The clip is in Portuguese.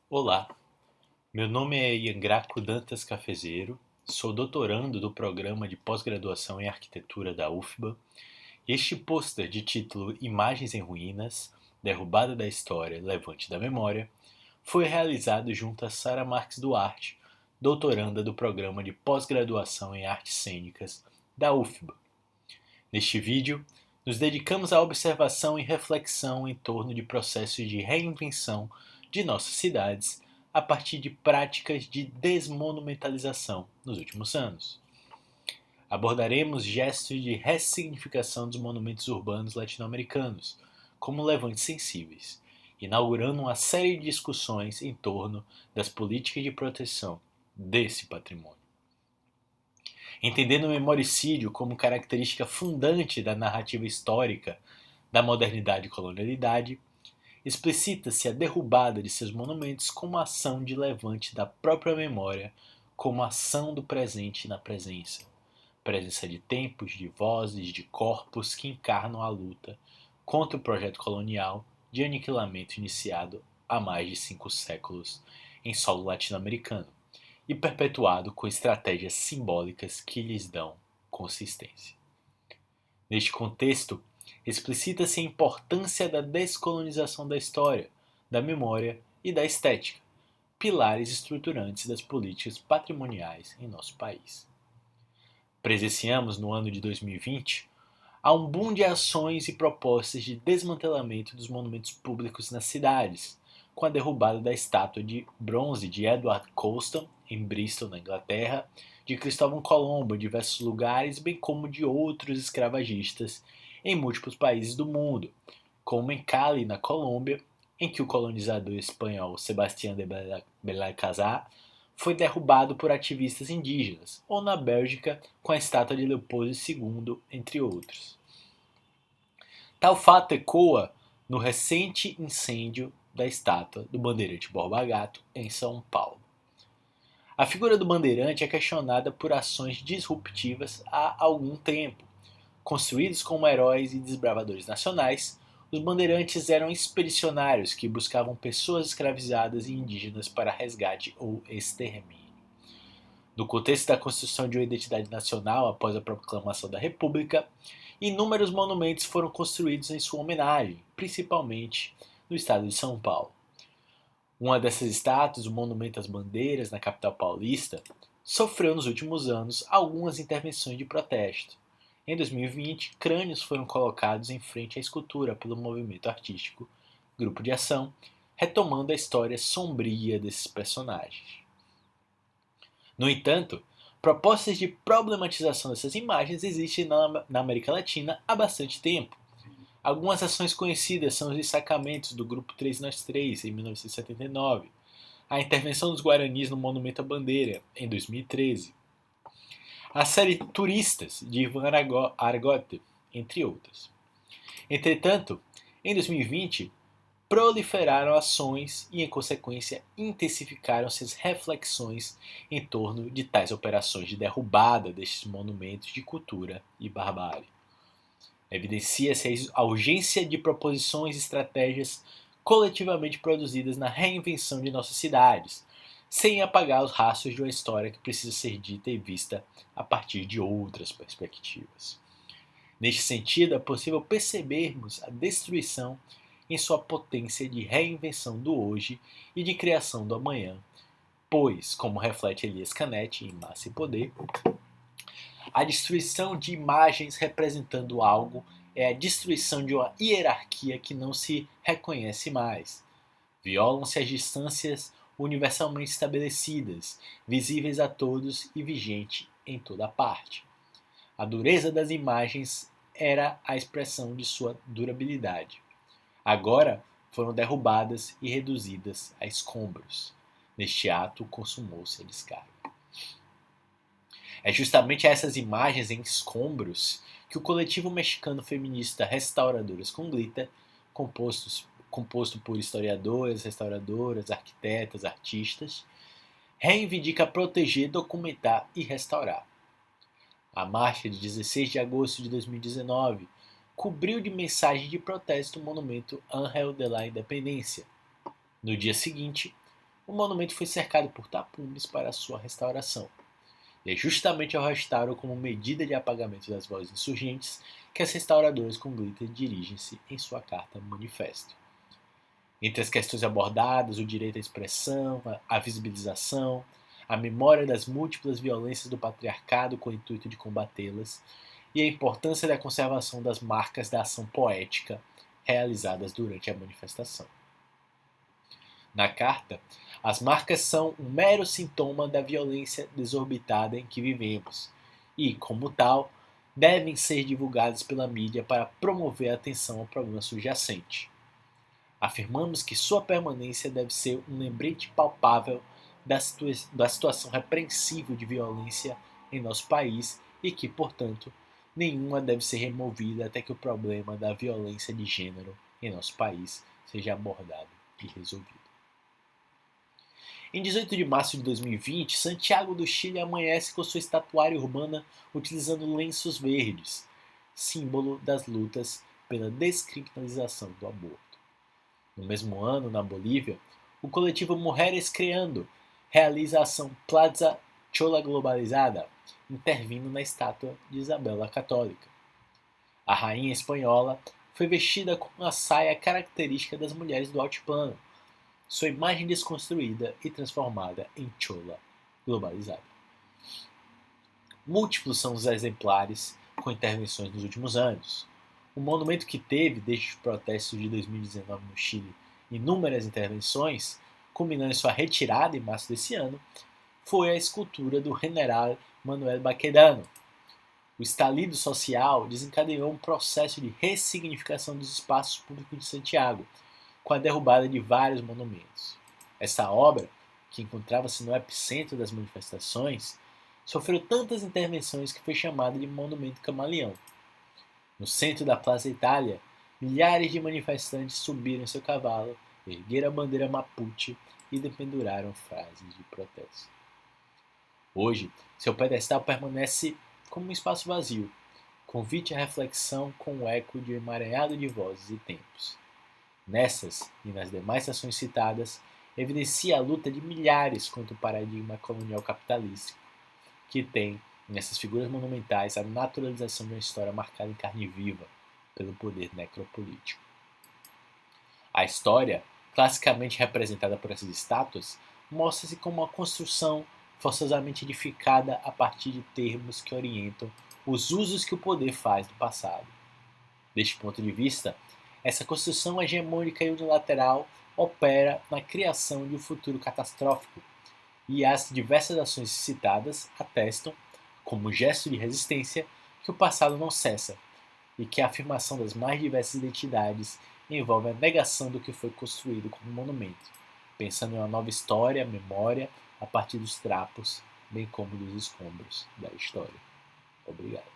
Olá, meu nome é Iangraco Dantas Cafezeiro, sou doutorando do programa de pós-graduação em arquitetura da UFBA e este pôster de título Imagens em Ruínas, Derrubada da História, Levante da Memória, foi realizado junto a Sara Marques Duarte, doutoranda do programa de pós-graduação em artes cênicas da UFBA. Neste vídeo, nos dedicamos à observação e reflexão em torno de processos de reinvenção de nossas cidades a partir de práticas de desmonumentalização nos últimos anos. Abordaremos gestos de ressignificação dos monumentos urbanos latino-americanos, como levantes sensíveis, inaugurando uma série de discussões em torno das políticas de proteção desse patrimônio. Entendendo o memoricídio como característica fundante da narrativa histórica da modernidade e colonialidade, explicita-se a derrubada de seus monumentos como ação de levante da própria memória, como ação do presente na presença de tempos, de vozes, de corpos que encarnam a luta contra o projeto colonial de aniquilamento iniciado há mais de 5 séculos em solo latino-americano e perpetuado com estratégias simbólicas que lhes dão consistência. Neste contexto, explicita-se a importância da descolonização da história, da memória e da estética, pilares estruturantes das políticas patrimoniais em nosso país. Presenciamos no ano de 2020 a um boom de ações e propostas de desmantelamento dos monumentos públicos nas cidades, com a derrubada da estátua de bronze de Edward Colston, em Bristol, na Inglaterra, de Cristóvão Colombo em diversos lugares, bem como de outros escravagistas em múltiplos países do mundo, como em Cali, na Colômbia, em que o colonizador espanhol Sebastián de Belalcázar foi derrubado por ativistas indígenas, ou na Bélgica com a estátua de Leopoldo II, entre outros. Tal fato ecoa no recente incêndio da estátua do Bandeirante Borba Gato, em São Paulo. A figura do bandeirante é questionada por ações disruptivas há algum tempo. Construídos como heróis e desbravadores nacionais, os bandeirantes eram expedicionários que buscavam pessoas escravizadas e indígenas para resgate ou extermínio. No contexto da construção de uma identidade nacional após a proclamação da República, inúmeros monumentos foram construídos em sua homenagem, principalmente no estado de São Paulo. Uma dessas estátuas, o Monumento às Bandeiras, na capital paulista, sofreu nos últimos anos algumas intervenções de protesto. Em 2020, crânios foram colocados em frente à escultura pelo movimento artístico Grupo de Ação, retomando a história sombria desses personagens. No entanto, propostas de problematização dessas imagens existem na América Latina há bastante tempo. Algumas ações conhecidas são os destacamentos do Grupo 3 Nós 3, em 1979, a intervenção dos Guaranis no Monumento à Bandeira, em 2013, a série Turistas, de Ivan Argote, entre outras. Entretanto, em 2020, proliferaram ações e, em consequência, intensificaram-se as reflexões em torno de tais operações de derrubada destes monumentos de cultura e barbárie. Evidencia-se a urgência de proposições e estratégias coletivamente produzidas na reinvenção de nossas cidades, sem apagar os rastros de uma história que precisa ser dita e vista a partir de outras perspectivas. Neste sentido, é possível percebermos a destruição em sua potência de reinvenção do hoje e de criação do amanhã, pois, como reflete Elias Canetti em Massa e Poder, a destruição de imagens representando algo é a destruição de uma hierarquia que não se reconhece mais. Violam-se as distâncias universalmente estabelecidas, visíveis a todos e vigente em toda parte. A dureza das imagens era a expressão de sua durabilidade. Agora foram derrubadas e reduzidas a escombros. Neste ato consumou-se a descarga. É justamente a essas imagens em escombros que o coletivo mexicano feminista Restauradoras com Glitter, composto por historiadoras, restauradoras, arquitetas, artistas, reivindica proteger, documentar e restaurar. A marcha de 16 de agosto de 2019 cobriu de mensagem de protesto o monumento Ángel de la Independência. No dia seguinte, o monumento foi cercado por tapumes para sua restauração. E é justamente ao restauro como medida de apagamento das vozes insurgentes que as restauradoras com glitter dirigem-se em sua carta manifesto. Entre as questões abordadas, o direito à expressão, a visibilização, a memória das múltiplas violências do patriarcado com o intuito de combatê-las e a importância da conservação das marcas da ação poética realizadas durante a manifestação. Na carta, as marcas são um mero sintoma da violência desorbitada em que vivemos e, como tal, devem ser divulgadas pela mídia para promover a atenção ao problema subjacente. Afirmamos que sua permanência deve ser um lembrete palpável da situação repreensível de violência em nosso país e que, portanto, nenhuma deve ser removida até que o problema da violência de gênero em nosso país seja abordado e resolvido. Em 18 de março de 2020, Santiago do Chile amanhece com sua estatuária urbana utilizando lenços verdes, símbolo das lutas pela descriminalização do aborto. No mesmo ano, na Bolívia, o coletivo Mujeres Creando realiza a ação Plaza Chola Globalizada, intervindo na estátua de Isabel a Católica. A rainha espanhola foi vestida com a saia característica das mulheres do altiplano, sua imagem desconstruída e transformada em chola globalizada. Múltiplos são os exemplares com intervenções nos últimos anos. O monumento que teve, desde os protestos de 2019 no Chile, inúmeras intervenções, culminando em sua retirada em março desse ano, foi a escultura do general Manuel Baquedano. O estalido social desencadeou um processo de ressignificação dos espaços públicos de Santiago, com a derrubada de vários monumentos. Essa obra, que encontrava-se no epicentro das manifestações, sofreu tantas intervenções que foi chamada de Monumento Camaleão. No centro da Plaza Itália, milhares de manifestantes subiram em seu cavalo, ergueram a bandeira Mapuche e dependuraram frases de protesto. Hoje, seu pedestal permanece como um espaço vazio, convite à reflexão com o eco de um emaranhado de vozes e tempos. Nessas e nas demais ações citadas, evidencia a luta de milhares contra o paradigma colonial capitalístico, que tem, nessas figuras monumentais, a naturalização de uma história marcada em carne viva pelo poder necropolítico. A história, classicamente representada por essas estátuas, mostra-se como uma construção forçosamente edificada a partir de termos que orientam os usos que o poder faz do passado. Deste ponto de vista, essa construção hegemônica e unilateral opera na criação de um futuro catastrófico, e as diversas ações citadas atestam, como gesto de resistência, que o passado não cessa e que a afirmação das mais diversas identidades envolve a negação do que foi construído como monumento, pensando em uma nova história, memória, a partir dos trapos, bem como dos escombros da história. Obrigado.